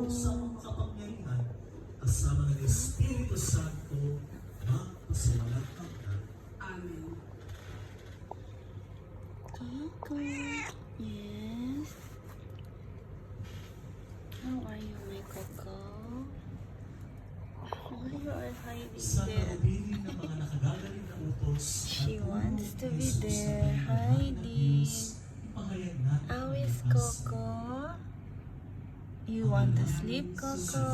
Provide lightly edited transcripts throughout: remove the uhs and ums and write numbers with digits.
sa makapangyarihan, kasama ng Espiritu Santo, magpasawalat hanggan. Amen. Coco. Yes. How are you, my Coco? Why you are hiding Sa there? naubili ng mga nakagagaling na utos, She at wants to tulong be ni Jesus there, na pinagdadaan ng hiding. Diyos, ipahayag natin How ang is likas Coco? You want to sleep, Coco?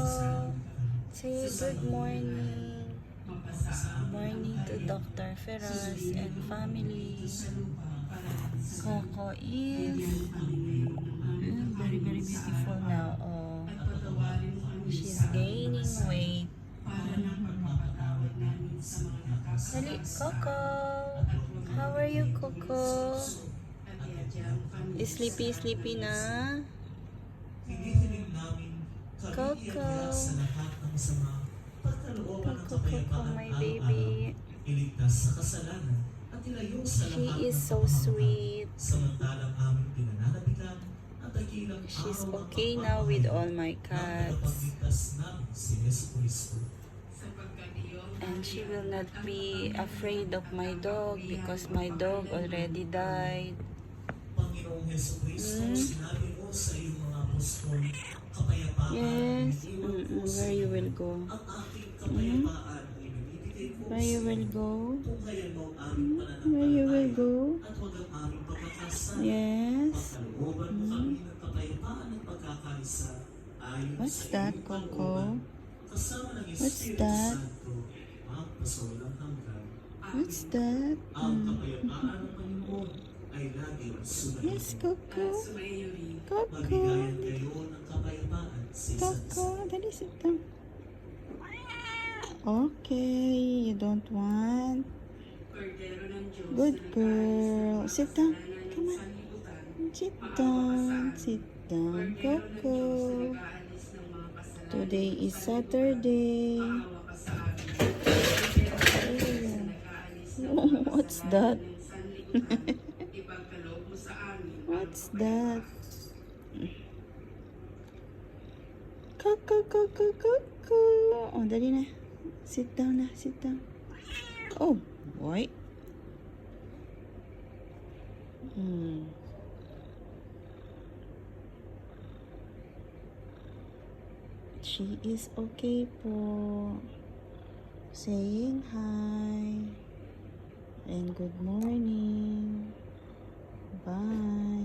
Say good morning. Good morning to Dr. Ferraz and family. Coco is very, very beautiful now. Oh, she's gaining weight. Dali, Coco. How are you, Coco? Sleepy na? Hinihiling namin Coco. kahihiyan sa lahat ng masama, pagkalooban ng Coco, kapayapaan my araw-araw, baby. iligtas sa kasalanan, at ilayo sa She lahat is ng so kapahamakan. sweet. Samantalang aming pinananabigan ang dakilang She's araw ng okay now with all my ng cats. tagapagligtas namin si Jesucristo. And she will not be afraid of my dog because my dog already died. Panginoong Jesucristo, Mm. sinabi mo sa iyong mga apostol, kapayapaan Yes. ang iniwan ko sa Where you inyo. will go? Ang aking kapayapaan ay binibigay ko Where you sa will inyo. go? Tunghayan mo ang aming Where you will pananampalataya go? at huwag ang aming pagkakasala. Yes. Pagkalooban mo kami ng kapayapaan at pagkakaisa ayon What's sa that, iyong Coco? kalooban. Kasama ng What's Espiritu that? Santo, magpasawalang hanggan. What's that? Ang kapayapaan ng Panginoon ay laging sumainyo. Yes, Coco. Coco. Magbigayan kayo ng kapayapaan sa isa't isa. Coco, dali, sit down. Okay, you don't want? Good girl. Sit down. Come on. Sit down. Sit down, Coco. Today is Saturday. Oh, what's that? What's that? Coco, Coco, Coco. Oh, dali na. Sit down na, sit down. Oh, boy. She is okay po. Saying hi. And good morning. Bye.